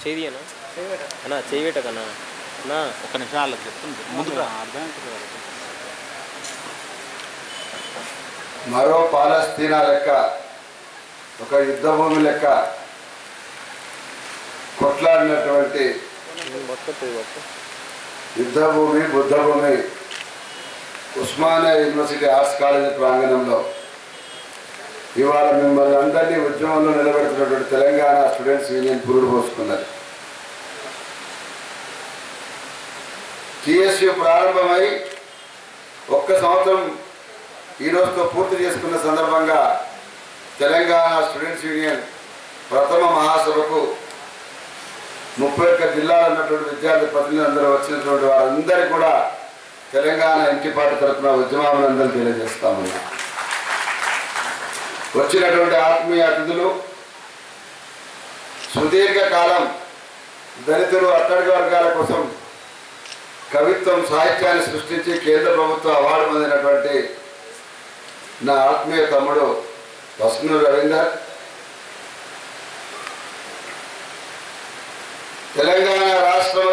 చేయి అన్న అన్నా చేయి పెట్టకన్నా అన్నా ఒక్క నిమిషం వాళ్ళకి చెప్తుంది ముందుకు అర్థమవుతుంది. మరో పాలస్తీనా లెక్క ఒక యుద్ధ భూమి లెక్క కొట్లాడినటువంటి యుద్ధ భూమి బుద్ధ భూమి ఉస్మానియా యూనివర్సిటీ ఆర్ట్స్ కాలేజీ ప్రాంగణంలో ఇవాళ మిమ్మల్ని అందరినీ ఉద్యమంలో నిలబెడుతున్నటువంటి తెలంగాణ స్టూడెంట్స్ యూనియన్ పురుడు పోసుకున్నది. టీఎస్యూ ప్రారంభమై 1 సంవత్సరం ఈరోజుతో పూర్తి చేసుకున్న సందర్భంగా తెలంగాణ స్టూడెంట్స్ యూనియన్ ప్రథమ మహాసభకు 31 జిల్లాలో ఉన్నటువంటి విద్యార్థి ప్రతినిధులందరూ వచ్చినటువంటి వారందరికీ కూడా తెలంగాణ ఎంపీ పార్టీ తరఫున ఉద్యమాభినందనలు తెలియజేస్తామని. వచ్చినటువంటి ఆత్మీయ అతిథులు సుదీర్ఘకాలం దళితులు అట్టడుగు వర్గాల కోసం కవిత్వం సాహిత్యాన్ని సృష్టించి కేంద్ర ప్రభుత్వ అవార్డు పొందినటువంటి నా ఆత్మీయ తమ్ముడు వస్నూరు రవీందర్, తెలంగాణ రాష్ట్రం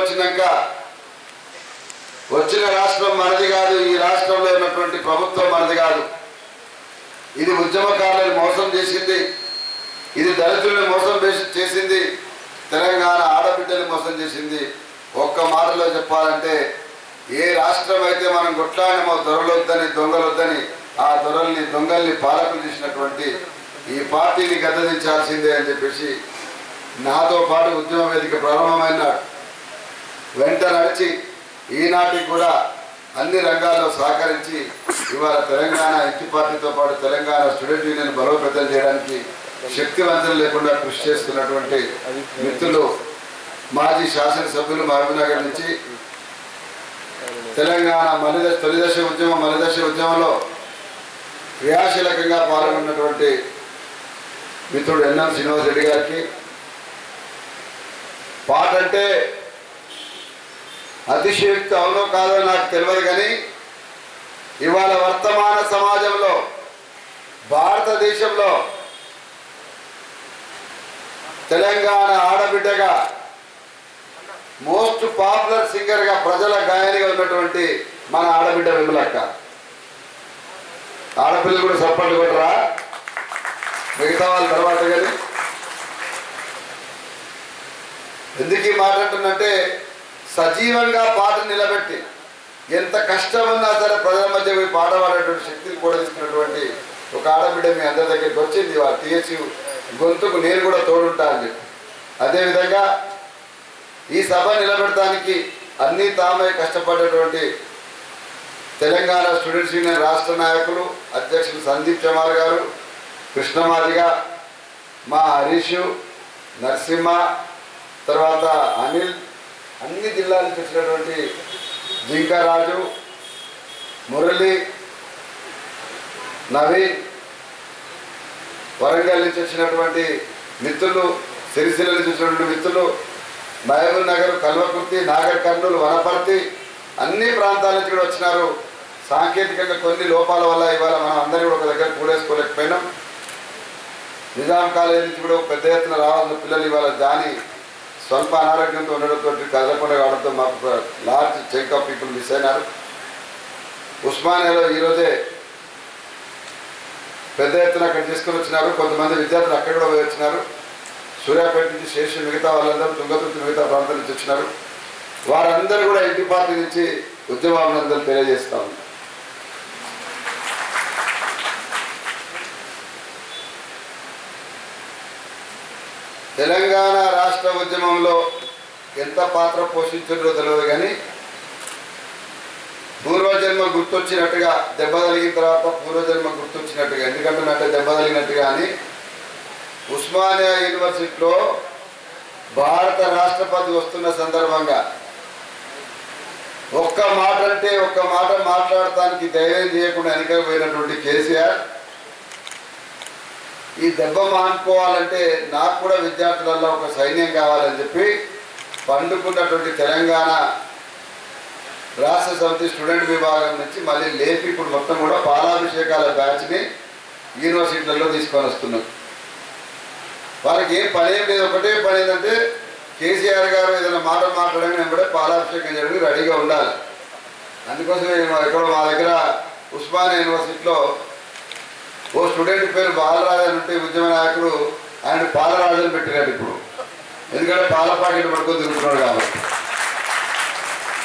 వచ్చిన రాష్ట్రం మనది కాదు, ఈ రాష్ట్రంలో ఉన్నటువంటి ప్రభుత్వం మనది కాదు, ఇది ఉద్యమకారులను మోసం చేసింది, ఇది దళితులను మోసం చేసింది, తెలంగాణ ఆడబిడ్డలు మోసం చేసింది. ఒక్క మాటలో చెప్పాలంటే ఏ రాష్ట్రం అయితే మనం కొట్లాడినమో దొరలొద్దని దొంగలొద్దని ఆ దొరల్ని దొంగల్ని పాలకులు చేసినటువంటి ఈ పార్టీని గద్దదించాల్సిందే అని చెప్పేసి నాతో పాటు ఉద్యమ వేదిక ప్రారంభమైన వెంట నడిచి ఈనాటికి కూడా అన్ని రంగాల్లో సహకరించి ఇవాళ తెలంగాణ ఎంపీ పార్టీతో పాటు తెలంగాణ స్టూడెంట్ యూనియన్ బలోపేతం చేయడానికి శక్తివంతులు లేకుండా కృషి చేస్తున్నటువంటి మిత్రులు మాజీ శాసనసభ్యులు మహబూబ్నగర్ నుంచి తెలంగాణ తొలిదశ ఉద్యమంలో క్రియాశీలకంగా పాల్గొన్నటువంటి మిత్రుడు ఎన్ఎం శ్రీనివాస్ రెడ్డి గారికి, పాట అంటే అతిశయోక్తి అవునో కాదో నాకు తెలియదు కానీ ఇవాళ వర్తమాన సమాజంలో భారతదేశంలో తెలంగాణ ఆడబిడ్డగా మోస్ట్ పాపులర్ సింగర్గా ప్రజల గాయనిగా ఉన్నటువంటి మన ఆడబిడ్డ విమలక్క. ఆడపిల్లలు కూడా సపోర్ట్ కొట్టరా, మిగతా వాళ్ళ తర్వాత కానీ. ఎందుకు ఈ మాట అంటున్నంటే సజీవంగా పాట నిలబెట్టి ఎంత కష్టం ఉన్నా సరే ప్రజల మధ్య పోయి పాట పాడేటువంటి శక్తిని కూడా తీసుకున్నటువంటి ఒక ఆడబిడ్డ మీ అందరి దగ్గరికి వచ్చింది. వాళ్ళ టీఎస్యూ గొంతుకు నేను కూడా తోడుంటా అని చెప్పి. అదేవిధంగా ఈ సభ నిలబెడటానికి అన్నీ తామే కష్టపడ్డటువంటి తెలంగాణ స్టూడెంట్స్ యూనియన్ రాష్ట్ర నాయకులు అధ్యక్షులు సందీప్ చమార్ గారు, కృష్ణమాదిగా, మా హరీష్, నరసింహ, తర్వాత అనిల్, అన్ని జిల్లాల నుంచి వచ్చినటువంటి జింకారాజు, మురళి, నవీన్, వరంగల్ నుంచి వచ్చినటువంటి మిత్రులు, సిరిసిల్ల నుంచి వచ్చినటువంటి మిత్రులు, మహబూబ్ నగర్, కల్వకుర్తి, నాగర్ కర్నూలు, వనపర్తి అన్ని ప్రాంతాల నుంచి కూడా వచ్చినారు. సాంకేతికంగా కొన్ని లోపాల వల్ల ఇవాళ మనం అందరినీ కూడా ఒక దగ్గర కూడేసుకోలేకపోయినాం. నిజాం కాలేజీ నుంచి కూడా పెద్ద ఎత్తున రావాల్సిన పిల్లలు ఇవాళ జాని స్వల్ప అనారోగ్యంతో ఉండడంతో కదలకుండా కావడంతో మాకు large chunk of people miss అయినారు. ఉస్మానియాలో ఈరోజే పెద్ద ఎత్తున అక్కడ తీసుకుని వచ్చినారు. కొంతమంది విద్యార్థులు అక్కడ కూడా పోయి వచ్చినారు. సూర్యాపేట నుంచి శేషు, మిగతా వాళ్ళందరూ తుంగతుర్తి, మిగతా ప్రాంతాల నుంచి వచ్చినారు. వారందరూ కూడా ఎంపీ పార్టీ నుంచి ఉద్యమాభినందనలు తెలియజేస్తా ఉన్నారు. తెలంగాణ రాష్ట్ర ఉద్యమంలో ఎంత పాత్ర పోషించారో తెలియదు కానీ పూర్వజన్మ గుర్తొచ్చినట్టుగా, దెబ్బ తగిలిన తర్వాత పూర్వజన్మ గుర్తొచ్చినట్టుగా, ఎందుకంటే దెబ్బ తగిలినట్టుగా అని ఉస్మానియా యూనివర్సిటీలో భారత రాష్ట్రపతి వస్తున్న సందర్భంగా ఒక్క మాట మాట్లాడటానికి ధైర్యం చేయకుండా వెనకపోయినటువంటి కేసీఆర్ ఈ దెబ్బ మానుకోవాలంటే నాకు కూడా విద్యార్థులలో ఒక సైన్యం కావాలని చెప్పి పండుకున్నటువంటి తెలంగాణ రాష్ట్ర సమితి స్టూడెంట్ విభాగం నుంచి మళ్ళీ లేపి ఇప్పుడు మొత్తం కూడా పాలాభిషేకాల బ్యాచ్ని యూనివర్సిటీలలో తీసుకొని వస్తున్నాం. వాళ్ళకి ఏం పని ఏం లేదు, ఒకటే పని ఏంటంటే కేసీఆర్ గారు ఏదైనా మాట మాట్లాడడం వెంబడే పాలాభిషేకం చేయడానికి రెడీగా ఉండాలి. అందుకోసమే ఎక్కడో మా దగ్గర ఉస్మానియా యూనివర్సిటీలో ఓ స్టూడెంట్ పేరు బాలరాజు అని ఉంటే ఉద్యమ నాయకుడు ఆయన పాలరాజు అని పెట్టినాడు ఇప్పుడు. ఎందుకంటే పాల ప్యాకెట్ పట్టుకొని తిరుగుతున్నాడు కాబట్టి.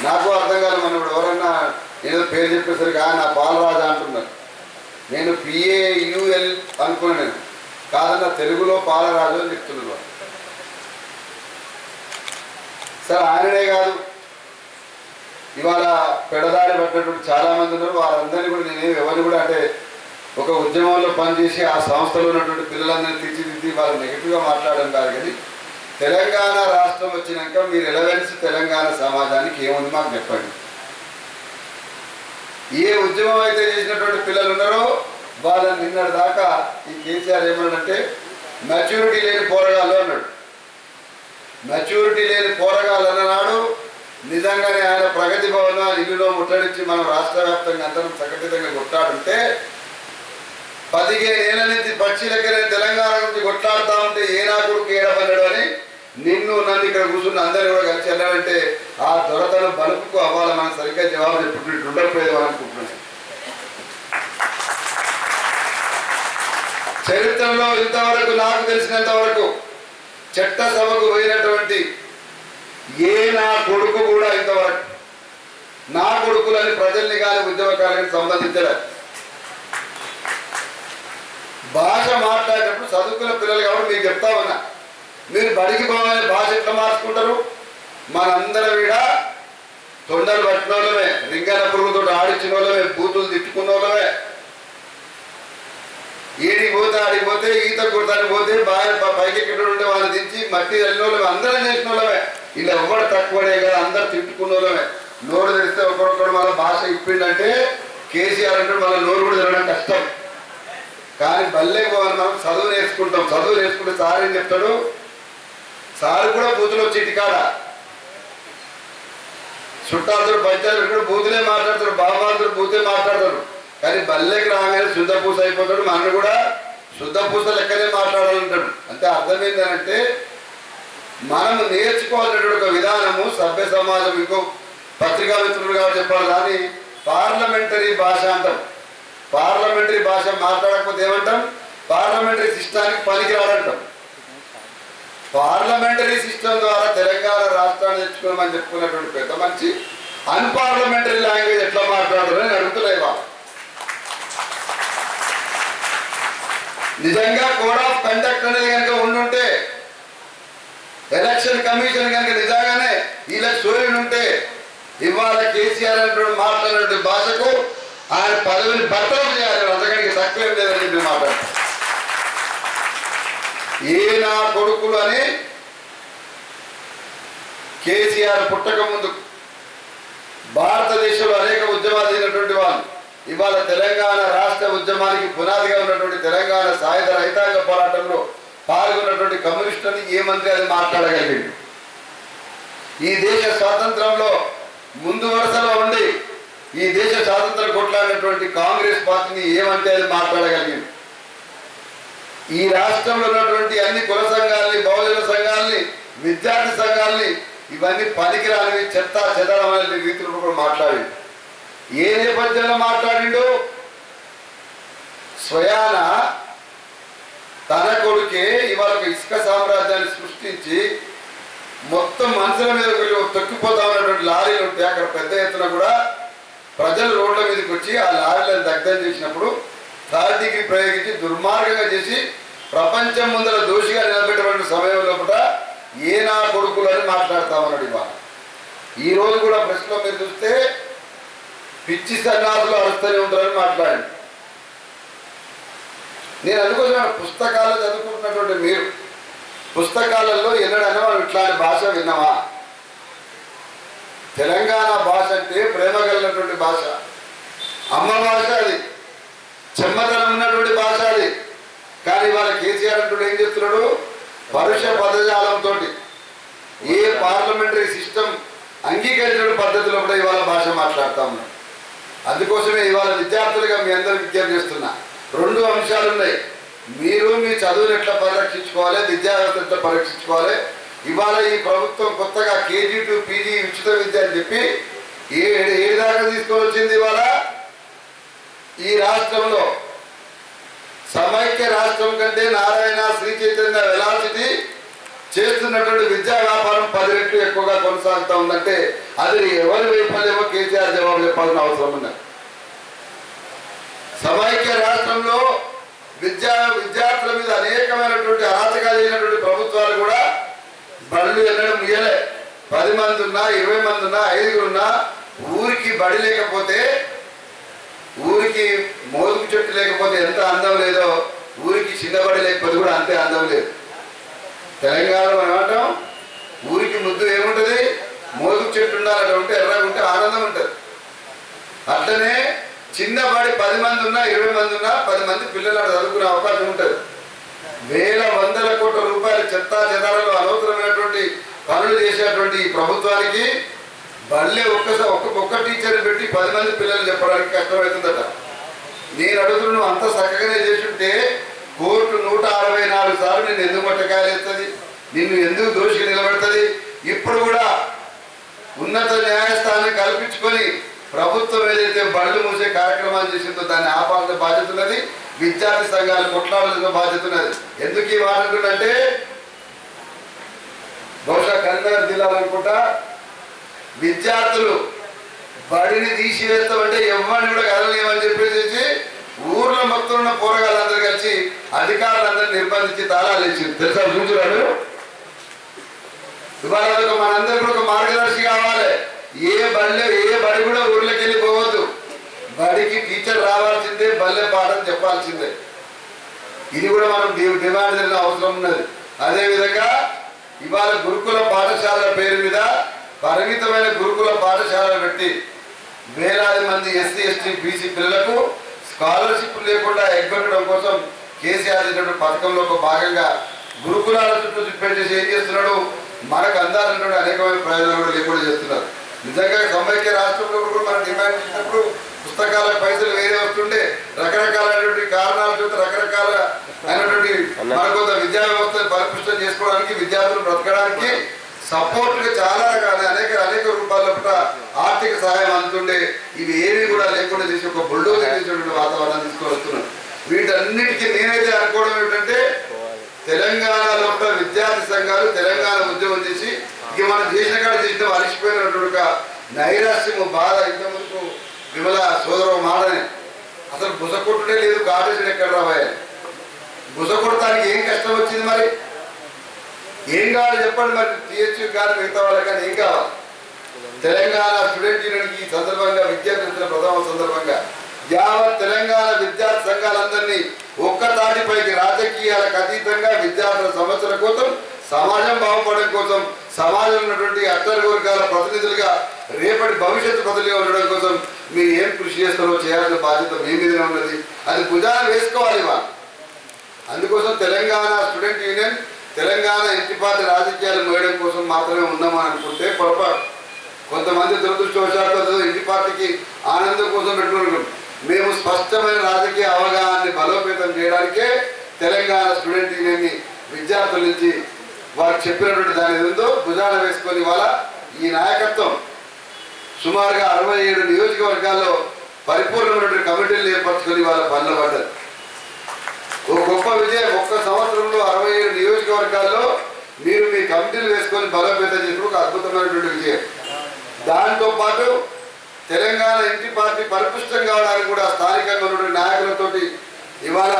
నాకు అర్థం కాదు, మనం ఇప్పుడు ఎవరన్నా ఏదో పేరు చెప్పేసరికి నా పాలరాజు అంటున్నారు. నేను PAUL అనుకున్నాను, నేను కాదన్న తెలుగులో పాలరాజు అని చెప్తున్నాను. సార్ ఆయననే కాదు, ఇవాళ పెడదారి పట్టినటువంటి చాలామంది ఉన్నారు. వారందరినీ కూడా నేను ఎవరిని కూడా అంటే ఒక ఉద్యమంలో పనిచేసి ఆ సంస్థలో ఉన్నటువంటి పిల్లలందరినీ తీర్చిదిద్ది వాళ్ళు నెగిటివ్గా మాట్లాడడం కాదు. కానీ తెలంగాణ రాష్ట్రం వచ్చినాక మీ రిలవెన్స్ తెలంగాణ సమాజానికి ఏముంది మాకు చెప్పండి. ఏ ఉద్యమం అయితే చేసినటువంటి పిల్లలు ఉన్నారో వాళ్ళని నిన్నటి దాకా ఈ కేసీఆర్ ఏమన్నాడంటే మెచ్యూరిటీ లేని పోరగాళ్ళు అన్నాడు. మెచ్యూరిటీ లేని పోరగాళ్ళు అన్ననాడు నిజంగానే ఆయన ప్రగతి భవన ఇల్లులో ముట్టడించి మనం రాష్ట్ర వ్యాప్తంగా అందరం సంఘటితంగా కొట్లాడుంటే 15 ఏళ్ల నుంచి పక్షులకే తెలంగాణ నుంచి కొట్లాడుతూ ఉంటే ఏనాకుడికి ఏడపడ్డాడు అని నన్ను ఇక్కడ కూర్చున్న అందరూ కూడా కలిసి వెళ్ళాలంటే ఆ దొరతను బలుపుకు అవ్వాలి. మనం సరిగ్గా జవాబు చెప్పుకుంటూ ఉండకపోయేది అనుకుంటున్నాను. చరిత్రలో ఇంతవరకు నాకు తెలిసినంత వరకు చట్టసభకు పోయినటువంటి నా కొడుకు కూడా ఇంతవరకు నా కొడుకులని ప్రజల్ని కానీ ఉద్యమకాలకు సంబంధించలేదు. భాష మాట్లాడేటప్పుడు చదువుకున్న పిల్లలు కాబట్టి మీకు చెప్తా ఉన్నా, మీరు బడికి పోవాలని భాష ఎట్లా మార్చుకుంటారు? మనందరం కూడా తొండలు పట్టిన వాళ్ళమే, రింగన పురుగుతో ఆడించిన వాళ్ళమే, బూతులు తిట్టుకున్న వాళ్ళమే, ఏడికి పోతే ఆడికి పోతే ఈత కొడతానికి పోతే బాగా పైకి ఎక్కడ ఉంటే వాళ్ళని దించి మట్టి వెళ్ళిన వాళ్ళమే, అందరం చేసిన వాళ్ళమే. ఇలా ఎవరు తక్కువడే కదా, అందరు తిట్టుకున్న వాళ్ళమే. నోరు తెరిస్తే ఒకరొకరు మన భాష ఇప్పిండంటే కేసీఆర్ అంటే మన నోరు కూడా తినడం కష్టం. కానీ బల్లే పోవాలి, మనం చదువు నేర్చుకుంటాం. చదువు నేర్చుకుంటే సార్ ఏం చెప్తాడు? సార్ కూడా బూతులు వచ్చి ఇంటికాడ చుట్టాలతో పంచాయతీ కూడా బూతులే మాట్లాడతాడు, బాబాలతో బూతే మాట్లాడతాడు. కానీ బల్లెకి రాగానే శుద్ధ పూస అయిపోతాడు. మనను కూడా శుద్ధ పూస లెక్కనే మాట్లాడాలంటాడు. అంటే అర్థం ఏంటంటే మనము నేర్చుకోవాలనేటువంటి ఒక విధానము సభ్య సమాజం. ఇంకో పత్రికా మిత్రులు కాబట్టి చెప్పాలి, దాన్ని పార్లమెంటరీ భాష అంటాం. పార్లమెంటరీ భాష మాట్లాడకపోతే ఏమంటాం? పార్లమెంటరీ సిస్టానికి పనికిరాడంటాం. పార్లమెంటరీ సిస్టమ్ ద్వారా తెలంగాణ రాష్ట్రాన్ని తెచ్చుకోమని చెప్పుకున్నటువంటి పెద్ద మనిషి అన్పార్లమెంటరీ లాంగ్వేజ్ ఎట్లా మాట్లాడరు అని అడుగుతున్నాయి. వాళ్ళు నిజంగా కోడ్ ఆఫ్ కండక్ట్ అనేది కనుక ఉండుంటే, ఎలక్షన్ కమిషన్ కనుక నిజంగానే వీళ్ళకి సోయలు ఉంటే ఇవాళ కేసీఆర్ అనేటువంటి మాట్లాడినటువంటి భాషకు ఆయన పదవిని భర్తలు చేయాలి. అంతకంటే తక్కువేం లేదని చెప్పి మాట్లాడతారు. నా కొడుకులు అని కేసీఆర్ పుట్టక ముందు భారతదేశంలో అనేక ఉద్యమాలు చేసినటువంటి వాళ్ళు ఇవాళ తెలంగాణ రాష్ట్ర ఉద్యమానికి పునాదిగా ఉన్నటువంటి తెలంగాణ సాయుధ రైతాంగ పోరాటంలో పాల్గొన్నటువంటి కమ్యూనిస్టులని ఏ మంత్రి అది మాట్లాడగలిగాడు? ఈ దేశ స్వాతంత్రంలో ముందు వరుసలో ఉండి ఈ దేశ స్వాతంత్రం కొట్లాడినటువంటి కాంగ్రెస్ పార్టీని ఏమంటే అది మాట్లాడగలిగింది? ఈ రాష్ట్రంలో ఉన్నటువంటి అన్ని కుల సంఘాలని, బహుజన సంఘాలని, విద్యార్థి సంఘాలని ఇవన్నీ పనికిరానివి, చెత్త చెదరం అనే రీతిలో కూడా మాట్లాడిండు. ఏ నేపథ్యంలో మాట్లాడిండు? స్వయాన తన కొడుకే ఇవాళ ఒక ఇసుక సామ్రాజ్యాన్ని సృష్టించి మొత్తం మనుషుల మీద తొక్కిపోతా ఉన్నటువంటి లారీలు ఉంటే అక్కడ పెద్ద ఎత్తున కూడా ప్రజలు రోడ్ల మీదకి వచ్చి ఆ లారీలను దగ్ధం చేసినప్పుడు 3rd డిగ్రీ ప్రయోగించి దుర్మార్గంగా చేసి ప్రపంచం ముందర దోషిగా నిలబెట్టబడిన సమయంలో కూడా నా కొడుకులు అని మాట్లాడతామన్నాడు. ఇవాళ ఈ రోజు కూడా ప్రశ్నలో మీరు చూస్తే పిచ్చి సన్నాసులు అరుస్తూనే ఉంటారని మాట్లాడండి. నేను అనుకుంటున్నాను, పుస్తకాలు చదువుకుంటున్నటువంటి మీరు పుస్తకాలలో ఎన్నడైనా మనం ఇట్లాంటి భాష విన్నామా? తెలంగాణ భాష అంటే ప్రేమ కలిగినటువంటి భాష, అమ్మ భాష, అది చెమ్మతనం ఉన్నటువంటి భాష అది. కానీ వాళ్ళ కేసీఆర్ అంటూ ఏం చెప్తున్నాడు? పరుష పదజాలంతో ఏ పార్లమెంటరీ సిస్టమ్ అంగీకరించిన పద్ధతిలో కూడా ఇవాళ భాష మాట్లాడుతూ ఉన్నాడు. అందుకోసమే ఇవాళ విద్యార్థులుగా మీ అందరూ విజ్ఞప్తి చేస్తున్నా, 2 అంశాలు ఉన్నాయి. మీరు మీ చదువుని ఎట్లా పరిరక్షించుకోవాలి, విద్యా వ్యవస్థ ఎట్లా పరీక్షించుకోవాలి, ఇవాళ ఈ ప్రభుత్వం కొత్తగా కేజీ టు పీజీ ఉచిత విద్య అని చెప్పి ఏడు దాకా తీసుకొని వచ్చింది. ఇవాళ ఈ రాష్ట్రంలో సమైక్య రాష్ట్రం కంటే నారాయణ శ్రీ చైతన్య వెలాసిటీ చేస్తున్నటువంటి విద్యా వ్యాపారం 10 రెట్లు ఎక్కువగా కొనసాగుతూ ఉందంటే అది ఎవరి వైఫల్యమో కేసీఆర్ జవాబు చెప్పాల్సిన అవసరం ఉన్నది. సమైక్య రాష్ట్రంలో విద్యార్థుల మీద అనేకమైనటువంటి అరాచకాలు అయినటువంటి ప్రభుత్వాలు కూడా బడులు ఎన్నడం ముయ్యలే. 10 మంది ఉన్నా 20 మంది ఉన్నా 5 ఉన్నా ఊరికి బడి లేకపోతే ఊరికి మోదుగు చెట్టు లేకపోతే ఎంత అందం లేదో ఊరికి చిన్నబడి లేకపోతే కూడా అంతే అందం లేదు. తెలంగాణలో మనం అంటాం ఊరికి ముద్దు ఏముంటుంది, మోదుగు చెట్టు ఉండాలి, ఉంటే ఎర్రగా ఉంటే ఆనందం ఉంటుంది. అట్లనే చిన్నబడి 10 మంది ఉన్నా 20 మంది ఉన్నా 10 మంది పిల్లలు చదువుకునే అవకాశం ఉంటుంది. వేల వందల కోట్ల రూపాయల చెత్తా చెదాలలో అనవసరమైనటువంటి పనులు చేసేటువంటి ఈ ప్రభుత్వానికి బళ్ళే ఒక్క టీచర్ పెట్టి 10 మంది పిల్లలు చెప్పడానికి కష్టమవుతుందట. నేను అడుగుతున్నాను, అంత చక్కగానే చేస్తుంటే కోర్టు 164 సార్లు నిన్ను ఎందుకు మట్టకాయలేస్తుంది, నిన్ను ఎందుకు దోషిగా నిలబెడుతుంది? ఇప్పుడు కూడా ఉన్నత న్యాయస్థానం కల్పించుకొని ప్రభుత్వం ఏదైతే బళ్ళు మూసే కార్యక్రమాలు చేసిందో దాన్ని ఆపాల్సిన బాధ్యత ఉన్నది. విద్యార్థి సంఘాలు కొట్లాడాల్సిన బాధ్యత ఉన్నది. ఎందుకు ఈ మాట అంటుందంటే బహుశా కరీంనగర్ జిల్లాలో అనుకుంటా విద్యార్థులు బడిని తీసివేస్తామంటే ఎవరిని కూడా కదలేమని చెప్పేసి ఊర్లో మొత్తం ఉన్న పోరగాళ్ళందరూ కలిసి అధికారులందరూ నిర్బంధించి తాళాలు ఇచ్చింది. తెలుసా చూచురాడు? ఇవాళ మనందరూ కూడా ఒక మార్గదర్శి కావాలి. ఏ బడి కూడా ఊర్లోకి వెళ్ళి పోవద్దు. బడికి టీచర్ రావాల్సిందే, బల్లె పాఠం చెప్పాల్సిందే. ఇది కూడా మనం డిమాండ్ చేసిన అవసరం ఉన్నది. అదేవిధంగా ఇవాళ గురుకుల పాఠశాలల పేరు మీద పరిమితమైన గురుకుల పాఠశాలలు పెట్టి వేలాది మంది ఎస్సీ ఎస్టీ బీసీ పిల్లలకు స్కాలర్షిప్ లేకుండా ఎగ్గొట్టడం కోసం కేసీఆర్ ఇచ్చినటువంటి పథకంలో ఒక భాగంగా గురుకులాల చుట్టూ పెట్టేసి ఏం చేస్తున్నాడు, మనకు అందాలన్నటువంటి అనేకమైన ప్రయోజనాలు కూడా లేకుండా చేస్తున్నారు. నిజంగా సమైక్య రాష్ట్రంలో కూడా మనం డిమాండ్ చేసినప్పుడు పుస్తకాలకు పైసలు వేరే వస్తుండే, రకరకాలైనటువంటి కారణాల చేత రకరకాల అయినటువంటి మనకొంత విద్యా వ్యవస్థను పరిపుష్టం చేసుకోవడానికి విద్యార్థులు బ్రతకడానికి సపోర్ట్ గా చాలా రకాల అనేక రూపాల్లో ఆర్థిక సహాయం అందుతుండే. ఇవి ఏవి కూడా లేకుండా చేసి ఒక బుల్డోజర్ చేసినటువంటి వాతావరణం తీసుకొస్తున్నారు. వీటన్నిటికీ నేనైతే అనుకోవడం ఏమిటంటే తెలంగాణలో విద్యార్థి సంఘాలు తెలంగాణ ఉద్యమం చేసి ఇక మనం చేసిన కాడ చేసిన అలిసిపోయినటువంటి నైరాశ్యము బాధ. ఇంతవరకు విమల సోదరు మాడని అసలు బుసకొట్టుడే లేదు, కాటేసుడు ఎక్కడ రావాలి? బుసకొడటానికి ఏం కష్టం వచ్చింది? మరి ఏం కావాలి చెప్పండి? మరి టీహెచ్ కానీ మిగతా వాళ్ళకి కానీ ఏం కావాలి? తెలంగాణ స్టూడెంట్ యూనియన్కి ఈ సందర్భంగా విద్యార్థుల ప్రథమ సందర్భంగా యావత్ తెలంగాణ విద్యార్థి సంఘాలందరినీ ఒక్క తాటిపైకి రాజకీయాలకు అతీతంగా విద్యార్థుల సమస్యల కోసం, సమాజం బాగుపడడం కోసం, సమాజంలో ఉన్నటువంటి అట్టడి వర్గాల ప్రతినిధులుగా రేపటి భవిష్యత్తు ప్రజలుగా ఉండడం కోసం మీరు ఏం కృషి చేస్తారో చేయాల్సిన బాధ్యత మీ మీదనే ఉన్నది. అది భుజాన వేసుకోవాలి. వాళ్ళు అందుకోసం తెలంగాణ స్టూడెంట్ యూనియన్ తెలంగాణ ఇంటిపాటి రాజకీయాలు మోయడం కోసం మాత్రమే ఉన్నామని అనుకుంటే పొరపాటు. కొంతమంది దురదృష్టవశాత్తు ఇంటి పార్టీకి ఆనందం కోసం పెట్టుకుంటున్నాం. మేము స్పష్టమైన రాజకీయ అవగాహనని బలోపేతం చేయడానికే తెలంగాణ స్టూడెంట్ యూనియన్ని విద్యార్థుల నుంచి వారు చెప్పినటువంటి దాని ఏదో భుజాన వేసుకొని వాళ్ళ ఈ నాయకత్వం సుమారుగా 67 నియోజకవర్గాల్లో పరిపూర్ణమైనటువంటి కమిటీలు ఏర్పరచుకొని వాళ్ళ పనులు పడ్డారు. ఒక గొప్ప విజయం. ఒక్క సంవత్సరంలో 67 నియోజకవర్గాల్లో మీరు మీ కమిటీలు వేసుకొని బలోపేతం చేసిన ఒక అద్భుతమైనటువంటి విజయం. దాంతో పాటు తెలంగాణ ఇంటి పార్టీ పరిపుష్టం కావడానికి కూడా స్థానికంగా ఉన్నటువంటి నాయకులతోటి ఇవాళ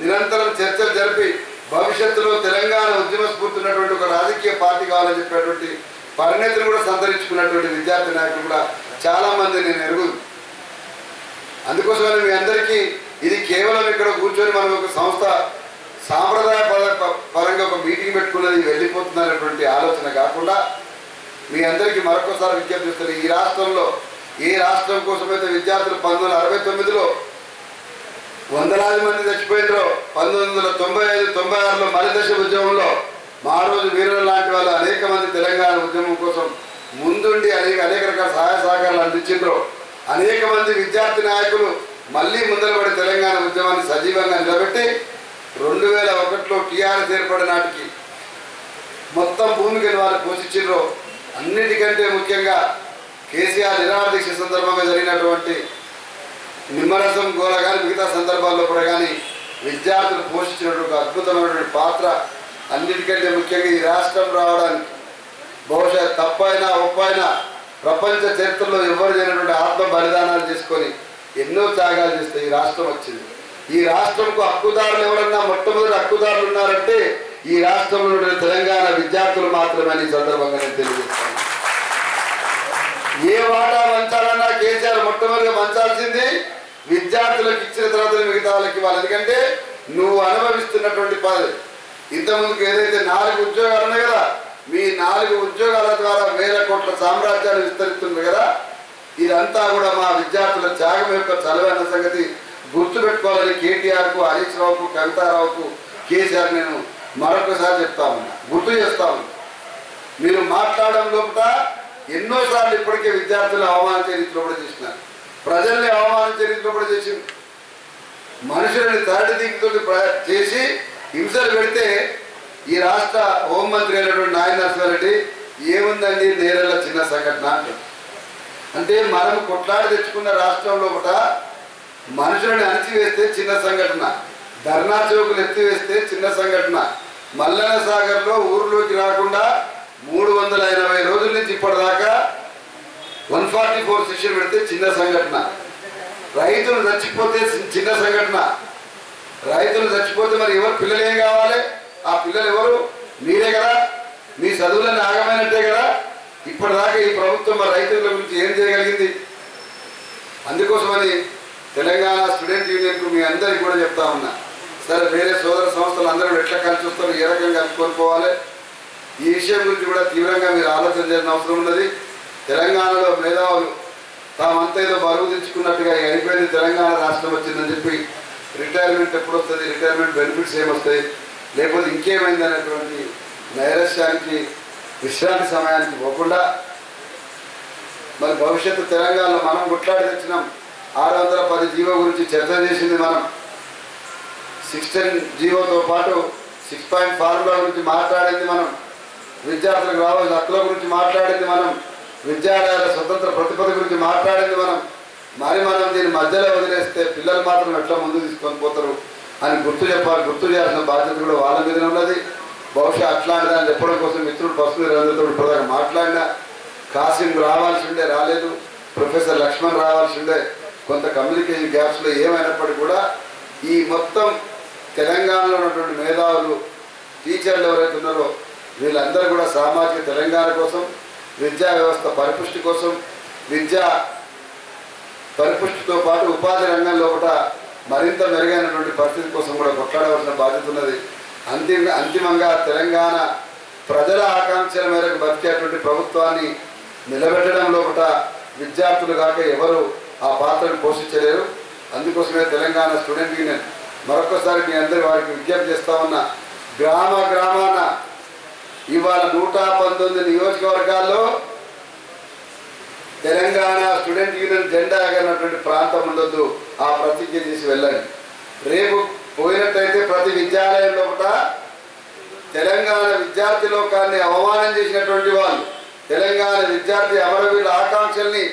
నిరంతరం చర్చలు జరిపి భవిష్యత్తులో తెలంగాణ ఉద్యమ స్ఫూర్తి ఉన్నటువంటి ఒక రాజకీయ పార్టీ కావాలని చెప్పేటువంటి పరిణతిని కూడా సంతరించుకున్నటువంటి విద్యార్థి నాయకులు కూడా చాలా మంది నేను ఎరుగుదు. అందుకోసమని మీ అందరికీ ఇది కేవలం ఇక్కడ కూర్చొని మనం ఒక సంస్థ సాంప్రదాయ పరంగా ఒక మీటింగ్ పెట్టుకున్నది వెళ్ళిపోతున్నటువంటి ఆలోచన కాకుండా మీ అందరికీ మరొకసారి విజ్ఞప్తి చేస్తారు. ఈ రాష్ట్రంలో ఏ రాష్ట్రం కోసమైతే విద్యార్థులు 1969లో వందలాది మంది చచ్చిపోయినారో 1995-96లో మలిదశ ఉద్యమంలో మారోజు వీరుల లాంటి వాళ్ళు అనేక మంది తెలంగాణ ఉద్యమం కోసం ముందుండి అనేక రకాల సహాయ సహకారాలు అందించారో అనేక మంది విద్యార్థి నాయకులు మళ్ళీ ముందరపడి తెలంగాణ ఉద్యమాన్ని సజీవంగా నిలబెట్టి 2001లో టీఆర్ఎస్ ఏర్పడిన నాటికి మొత్తం భూమికి వాళ్ళు పోషించారో అన్నిటికంటే ముఖ్యంగా కేసీఆర్ నిరాహార దీక్ష సందర్భంగా జరిగినటువంటి నిమ్మరసం గోల కానీ మిగతా సందర్భాల్లో కూడా కానీ విద్యార్థులు పోషించినటువంటి అద్భుతమైనటువంటి పాత్ర అన్నిటికంటే ముఖ్యంగా ఈ రాష్ట్రం రావడానికి బహుశా తప్పైనా ఒప్పైనా ప్రపంచ చరిత్రలో ఎవరు చేయనటువంటి ఆత్మ బలిదానాలు చేసుకొని ఎన్నో త్యాగాలు చేస్తే ఈ రాష్ట్రం వచ్చింది. ఈ రాష్ట్రంకు హక్కుదారులు ఎవరన్నా మొట్టమొదటి హక్కుదారులు ఉన్నారంటే ఈ రాష్ట్రంలో తెలంగాణ విద్యార్థులు మాత్రమే ఈ సందర్భంగా నేను తెలియజేస్తాను. ఏ వాటా పంచాలన్నా కేసీఆర్ మొట్టమొదటిగా పంచాల్సింది విద్యార్థులకు ఇచ్చిన తర్వాత మిగతా వాళ్ళకి ఇవ్వాలి. ఎందుకంటే నువ్వు అనుభవిస్తున్నటువంటి పదవి ఇంతకుముందుకు ఏదైతే 4 ఉద్యోగాలు ఉన్నాయి కదా, మీ 4 ఉద్యోగాల ద్వారా వేల కోట్ల సామ్రాజ్యాలు విస్తరిస్తుంది కదా, ఇదంతా కూడా మా విద్యార్థుల త్యాగం యొక్క చలవైన సంగతి గుర్తుపెట్టుకోవాలని కేటీఆర్కు, హరీష్ రావుకు, కవితారావుకు, కేసీఆర్ నేను మరొకసారి చెప్తా ఉన్నా, గుర్తు చేస్తా ఉన్నా. మీరు మాట్లాడడం లోపల ఎన్నోసార్లు ఇప్పటికే విద్యార్థులు అవమానించే రీతిలో కూడా చేసినారు, ప్రజల్ని అవమానించే రీతిలో కూడా చేసి మనుషులని థర్డ్ దిక్కుతో చేసి హింసలు పెడితే ఈ రాష్ట్ర హోంమంత్రి అయినటువంటి నాయన నరసింహారెడ్డి ఏముందండి నేరల్ల చిన్న సంఘటన అంటే మనం కొట్లాడి తెచ్చుకున్న రాష్ట్రం లోపల మనుషులని అణిచివేస్తే చిన్న సంఘటన, ధర్నా చౌకులు ఎత్తివేస్తే చిన్న సంఘటన, మల్లన సాగర్లో ఊర్లోకి రాకుండా 380 రోజుల నుంచి ఇప్పటిదాకా 144 శిక్షలు పెడితే చిన్న సంఘటన, రైతులు చచ్చిపోతే చిన్న సంఘటన. రైతులు చచ్చిపోతే మరి ఎవరు పిల్లలు ఏం కావాలి? ఆ పిల్లలు ఎవరు? మీరే కదా, మీ చదువులను ఆగమైనట్టే కదా. ఇప్పటిదాకా ఈ ప్రభుత్వం మరి రైతుల గురించి ఏం చేయగలిగింది? అందుకోసమని తెలంగాణ స్టూడెంట్ యూనియన్కు మీ అందరికీ కూడా చెప్తా ఉన్నా, సరే వేరే సోదర సంస్థలు అందరూ ఎట్లా కలిసి వస్తారు, ఏ రకంగా కలుపుకొని పోవాలి, ఈ విషయం గురించి కూడా తీవ్రంగా మీరు ఆలోచన చేయాల్సిన అవసరం ఉన్నది. తెలంగాణలో మేధావులు తామంతా ఏదో బరువు తెచ్చుకున్నట్టుగా అయిపోయింది, తెలంగాణ రాష్ట్రం వచ్చిందని చెప్పి రిటైర్మెంట్ ఎప్పుడు వస్తుంది, రిటైర్మెంట్ బెనిఫిట్స్ ఏమొస్తాయి, లేకపోతే ఇంకేమైంది అనేటువంటి నైరస్యానికి విశ్రాంతి సమయానికి పోకుండా మరి భవిష్యత్తు తెలంగాణలో మనం గుట్లాడి తెచ్చినాం. 610 జీవో గురించి చర్చ చేసింది మనం, 16 జీవోతో పాటు 6 పాయింట్ ఫార్ములా గురించి మాట్లాడింది మనం, విద్యార్థులకు రావాల్సిన హక్కుల గురించి మాట్లాడింది మనం, విద్యాలయాల స్వతంత్ర ప్రతిపత్తి గురించి మాట్లాడింది మనం. మరి మనం దీన్ని మధ్యలో వదిలేస్తే పిల్లలు మాత్రం ఎట్లా ముందుకు తీసుకొని పోతారు అని గుర్తు చెప్పాలి. గుర్తు చేయాల్సిన బాధ్యత కూడా వాళ్ళ మీదనే ఉన్నది. బహుశా అట్లాంటి దాన్ని చెప్పడం కోసం మిత్రుడు పసుపు అందరితో ఇప్పటిదాకా మాట్లాడినా, కాసిం రావాల్సి ఉండే రాలేదు, ప్రొఫెసర్ లక్ష్మణ్ రావాల్సి ఉండే, కొంత కమ్యూనికేషన్ గ్యాప్స్లో ఏమైనప్పటికీ కూడా ఈ మొత్తం తెలంగాణలో ఉన్నటువంటి మేధావులు, టీచర్లు ఎవరైతే ఉన్నారో వీళ్ళందరూ కూడా సామాజిక తెలంగాణ కోసం, విద్యా వ్యవస్థ పరిపుష్టి కోసం, విద్యా పరిపుష్టితో పాటు ఉపాధి రంగంలో కూడా మరింత మెరుగైనటువంటి పరిస్థితి కోసం కూడా కొట్లాడవలసిన బాధ్యత ఉన్నది. అంతిమంగా తెలంగాణ ప్రజల ఆకాంక్షల మేరకు బతికేటువంటి ప్రభుత్వాన్ని నిలబెట్టడంలో కూడా విద్యార్థులు కాక ఎవరు ఆ పాత్రను పోషించలేరు. అందుకోసమే తెలంగాణ స్టూడెంట్ యూనియన్ మరొకసారి మీ అందరి వారికి విజ్ఞప్తి చేస్తా ఉన్న, గ్రామాన ఇవాళ 119 నియోజకవర్గాల్లో తెలంగాణ స్టూడెంట్ యూనియన్ జెండా ఎగరినటువంటి ప్రాంతం ఉండొద్దు. ఆ ప్రతిజ్ఞ చేసి వెళ్ళండి. రేపు పోయినట్టయితే ప్రతి విద్యాలయంలో కూడా తెలంగాణ విద్యార్థి లోకాన్ని అవమానం చేసినటువంటి వాళ్ళు, తెలంగాణ విద్యార్థి అమరవీరుల ఆకాంక్షల్ని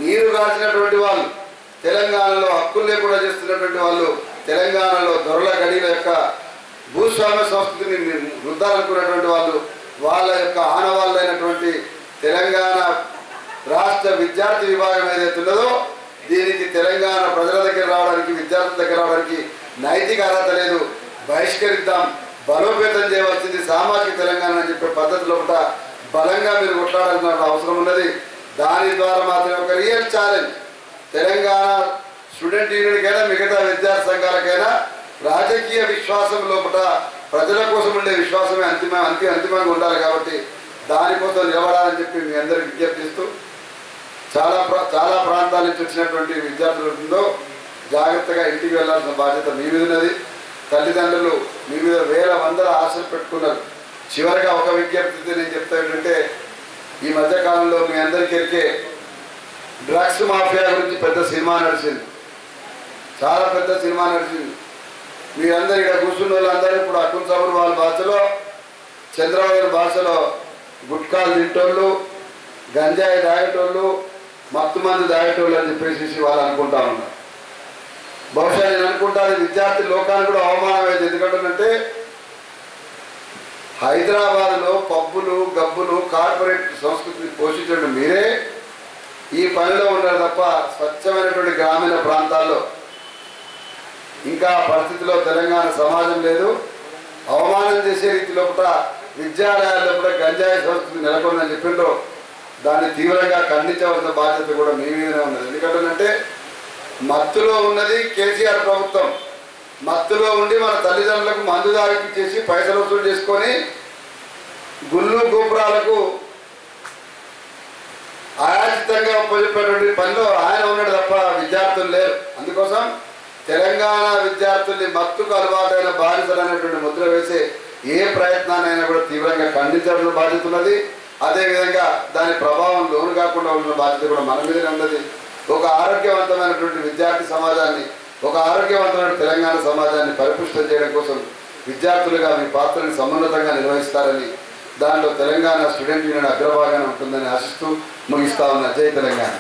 నీరు రాసినటువంటి వాళ్ళు, తెలంగాణలో హక్కులు లేకుండా చేస్తున్నటువంటి వాళ్ళు, తెలంగాణలో దొరల గడిల యొక్క భూస్వామ్య సంస్కృతిని వృద్ధాలనుకున్నటువంటి వాళ్ళు, వాళ్ళ యొక్క ఆనవాళ్ళైనటువంటి తెలంగాణ రాష్ట్ర విద్యార్థి విభాగం ఏదైతే ఉన్నదో దీనికి తెలంగాణ ప్రజల దగ్గర రావడానికి, విద్యార్థుల దగ్గర రావడానికి నైతిక అర్హత లేదు. బహిష్కరిద్దాం, బలోపేతం చేయవలసింది సామాజిక తెలంగాణ అని చెప్పే పద్ధతిలో కూడా బలంగా మీరు కొట్లాడాల్సిన అవసరం ఉన్నది. దాని ద్వారా మాత్రమే ఒక రియల్ ఛాలెంజ్ తెలంగాణ స్టూడెంట్ యూనియన్కైనా మిగతా విద్యార్థి సంఘాలకైనా రాజకీయ విశ్వాసం లోపల ప్రజల కోసం ఉండే విశ్వాసమే అంతిమంగా ఉండాలి. కాబట్టి దానికోసం నిలబడాలని చెప్పి మీ అందరికీ విజ్ఞప్తిస్తూ, చాలా ప్రాంతాల నుంచి వచ్చినటువంటి విద్యార్థులతో జాగ్రత్తగా ఇంటికి వెళ్ళాల్సిన బాధ్యత మీ మీద ఉన్నది. తల్లిదండ్రులు మీ మీద వేల వందల ఆశలు పెట్టుకున్నారు. చివరిగా ఒక విజ్ఞప్తి నేను చెప్తా ఏంటంటే, ఈ మధ్యకాలంలో మీ అందరికీ ఎరికే డ్రగ్స్ మాఫియా గురించి పెద్ద సినిమా నడిచింది, చాలా పెద్ద సినిమా నడిచింది. మీరందరూ ఇక్కడ కూర్చున్న వాళ్ళందరూ ఇప్పుడు అక్కున్ సభలు వాళ్ళ భాషలో చంద్రబాబు భాషలో గుట్కాలు తింటోళ్ళు, గంజాయి తాగేటోళ్ళు, మత్తు మందు తాగేటోళ్ళు అని చెప్పేసి వాళ్ళు అనుకుంటా ఉన్నారు. బహుశా నేను అనుకుంటాను విద్యార్థి లోకానికి కూడా అవమానమైంది. ఎందుకంటే హైదరాబాద్లో పబ్బులు గబ్బులు కార్పొరేట్ సంస్కృతిని పోషించడం మీరే ఈ పనిలో ఉన్నారు తప్ప స్వచ్ఛమైనటువంటి గ్రామీణ ప్రాంతాల్లో ఇంకా పరిస్థితిలో తెలంగాణ సమాజం లేదు. అవమానం చేసే రీతిలో కూడా విద్యాలయాల్లో కూడా గంజాయి సంస్కృతి నెలకొందని చెప్పిండ్రో దాన్ని తీవ్రంగా ఖండించవలసిన బాధ్యత కూడా మీ మీదనే ఉన్నది. ఎందుకంటే మత్తులో ఉన్నది కేసీఆర్ ప్రభుత్వం. మత్తులో ఉండి మన తల్లిదండ్రులకు మందు తాగిపించేసి పైసలు వసూలు చేసుకొని గుళ్ళు గోపురాలకు అయాచితంగా ఉపయోగపడేటువంటి పనిలో ఆయన ఉన్నాడు తప్ప విద్యార్థులు లేరు. అందుకోసం తెలంగాణ విద్యార్థుల్ని మత్తుకు అలవాటైన బానిసలు అనేటువంటి ముద్ర వేసే ఏ ప్రయత్నాన్నైనా కూడా తీవ్రంగా ఖండించాల్సిన బాధ్యత ఉన్నది. అదేవిధంగా దాని ప్రభావం లోను కాకుండా ఉన్న బాధ్యత కూడా మన మీదనే ఉన్నది. ఒక ఆరోగ్యవంతమైనటువంటి విద్యార్థి సమాజాన్ని, ఒక ఆరోగ్యవంతమైన తెలంగాణ సమాజాన్ని పరిపుష్టం చేయడం కోసం విద్యార్థులుగా మీ పాత్రని సమున్నతంగా నిర్వహిస్తారని, దానిలో తెలంగాణ స్టూడెంట్ యూనియన్ అగ్రభాగాన ఉంటుందని ఆశిస్తూ ముగిస్తా ఉన్న. జై తెలంగాణ.